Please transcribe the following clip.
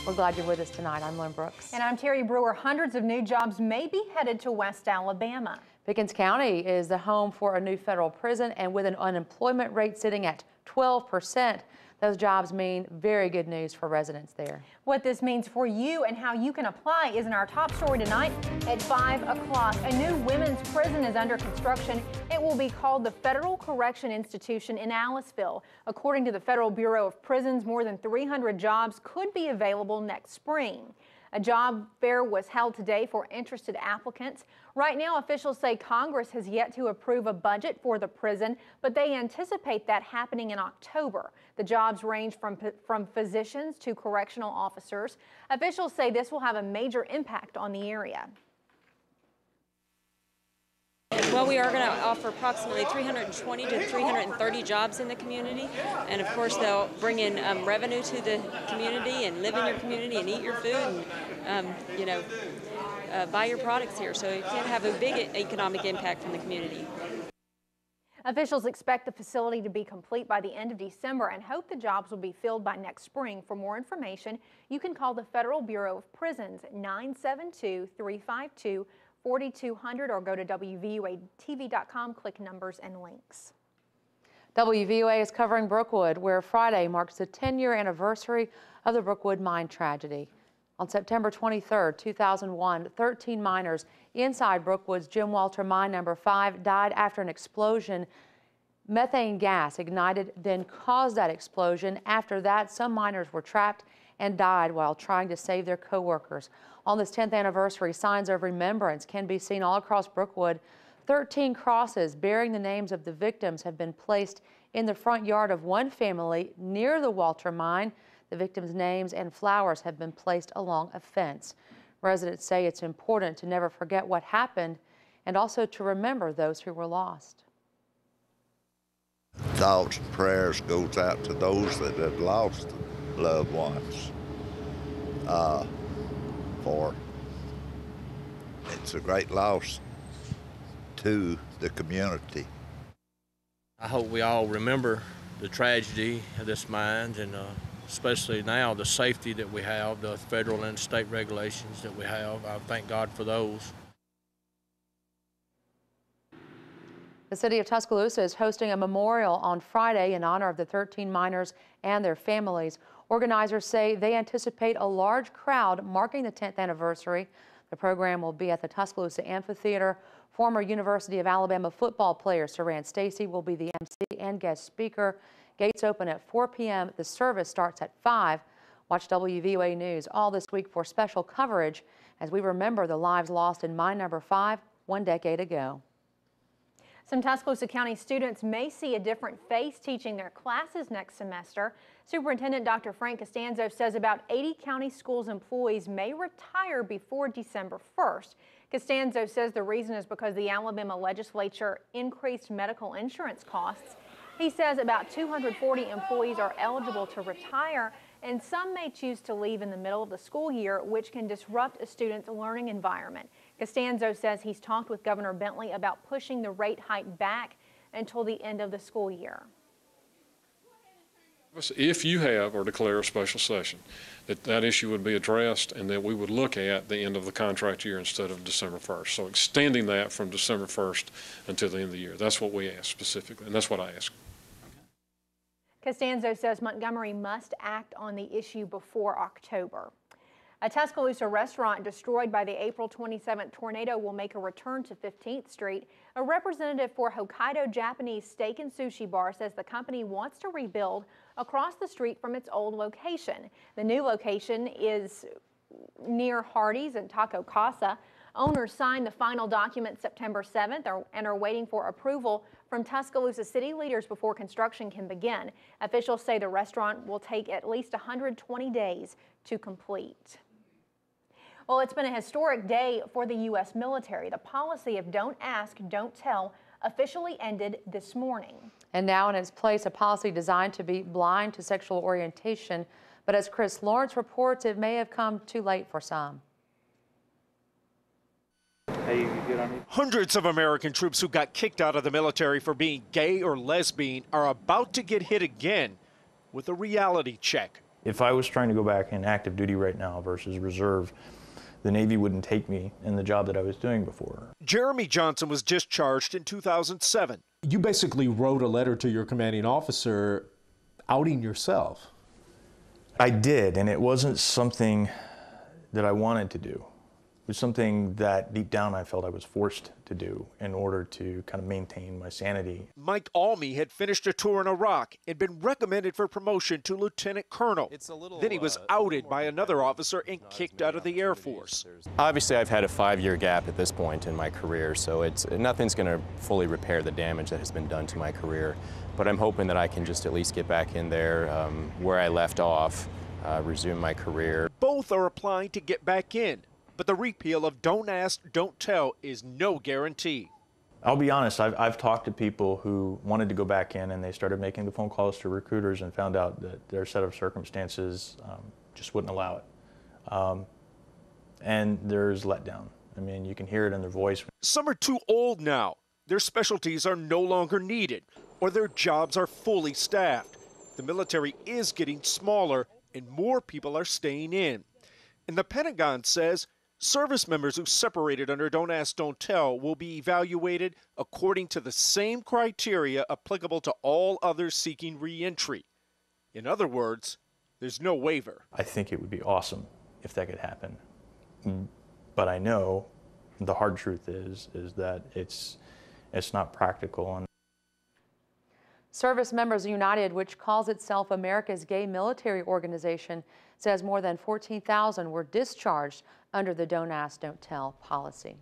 We're glad you're with us tonight. I'm Lynn Brooks. And I'm Terry Brewer. Hundreds of new jobs may be headed to West Alabama. Pickens County is the home for a new federal prison, and with an unemployment rate sitting at 12%, those jobs mean very good news for residents there. What this means for you and how you can apply is in our top story tonight at 5 o'clock. A new women's prison is under construction. It will be called the Federal Correction Institution in Aliceville. According to the Federal Bureau of Prisons, more than 300 jobs could be available next spring. A job fair was held today for interested applicants. Right now, officials say Congress has yet to approve a budget for the prison, but they anticipate that happening in October. The jobs range from physicians to correctional officers. Officials say this will have a major impact on the area. Well, we are going to offer approximately 320 to 330 jobs in the community, and of course they'll bring in revenue to the community and live in your community and eat your food and buy your products here. So it can have a big economic impact from the community. Officials expect the facility to be complete by the end of December and hope the jobs will be filled by next spring. For more information, you can call the Federal Bureau of Prisons 972-352-4200 or go to WVUATV.com, click numbers and links. WVUA is covering Brookwood, where Friday marks the 10-year anniversary of the Brookwood Mine tragedy. On September 23, 2001, 13 miners inside Brookwood's Jim Walter Mine No. 5 died after an explosion. Methane gas ignited, then caused that explosion. After that, some miners were trapped and died while trying to save their co-workers. On this 10th anniversary, signs of remembrance can be seen all across Brookwood. 13 crosses bearing the names of the victims have been placed in the front yard of one family near the Walter Mine. The victims' names and flowers have been placed along a fence. Residents say it's important to never forget what happened and also to remember those who were lost. Thoughts and prayers goes out to those that have lost loved ones. For it's a great loss to the community. I hope we all remember the tragedy of this mine, and especially now the safety that we have, the federal and state regulations that we have. I thank God for those. The city of Tuscaloosa is hosting a memorial on Friday in honor of the 13 miners and their families. Organizers say they anticipate a large crowd marking the 10th anniversary. The program will be at the Tuscaloosa Amphitheater. Former University of Alabama football player Saran Stacy will be the MC and guest speaker. Gates open at 4 p.m. The service starts at 5. Watch WVUA News all this week for special coverage as we remember the lives lost in Mine No. 5 1 decade ago. Some Tuscaloosa County students may see a different face teaching their classes next semester. Superintendent Dr. Frank Costanzo says about 80 county schools employees may retire before December 1st. Costanzo says the reason is because the Alabama legislature increased medical insurance costs. He says about 240 employees are eligible to retire, and some may choose to leave in the middle of the school year, which can disrupt a student's learning environment. Costanzo says he's talked with Governor Bentley about pushing the rate hike back until the end of the school year. If you have or declare a special session, that issue would be addressed, and that we would look at the end of the contract year instead of December 1st. So extending that from December 1st until the end of the year. That's what we asked specifically, and that's what I asked. Costanzo says Montgomery must act on the issue before October. A Tuscaloosa restaurant destroyed by the April 27th tornado will make a return to 15th Street. A representative for Hokkaido Japanese Steak and Sushi Bar says the company wants to rebuild across the street from its old location. The new location is near Hardee's and Taco Casa. Owners signed the final document September 7th and are waiting for approval from Tuscaloosa city leaders before construction can begin. Officials say the restaurant will take at least 120 days to complete. Well, it's been a historic day for the U.S. military. The policy of don't ask, don't tell officially ended this morning. And now in its place, a policy designed to be blind to sexual orientation. But as Chris Lawrence reports, it may have come too late for some. Hundreds of American troops who got kicked out of the military for being gay or lesbian are about to get hit again with a reality check. If I was trying to go back in active duty right now versus reserve, the Navy wouldn't take me in the job that I was doing before. Jeremy Johnson was discharged in 2007. You basically wrote a letter to your commanding officer outing yourself. I did, and it wasn't something that I wanted to do. It was something that deep down I felt I was forced to do in order to kind of maintain my sanity. Mike Almy had finished a tour in Iraq and been recommended for promotion to lieutenant colonel. Then he was outed by another officer and kicked out of the Air Force. Obviously, I've had a 5-year gap at this point in my career, so nothing's going to fully repair the damage that has been done to my career. But I'm hoping that I can just at least get back in there where I left off, resume my career. Both are applying to get back in, but the repeal of Don't Ask, Don't Tell is no guarantee. I'll be honest, I've talked to people who wanted to go back in, and they started making the phone calls to recruiters and found out that their set of circumstances just wouldn't allow it. And there's letdown. I mean, you can hear it in their voice. Some are too old now. Their specialties are no longer needed, or their jobs are fully staffed. The military is getting smaller, and more people are staying in. And the Pentagon says service members who separated under Don't Ask, Don't Tell will be evaluated according to the same criteria applicable to all others seeking re-entry. In other words, there's no waiver. I think it would be awesome if that could happen. But I know the hard truth is that it's not practical. And Service Members United, which calls itself America's gay military organization, says more than 14,000 were discharged under the Don't Ask, Don't Tell policy.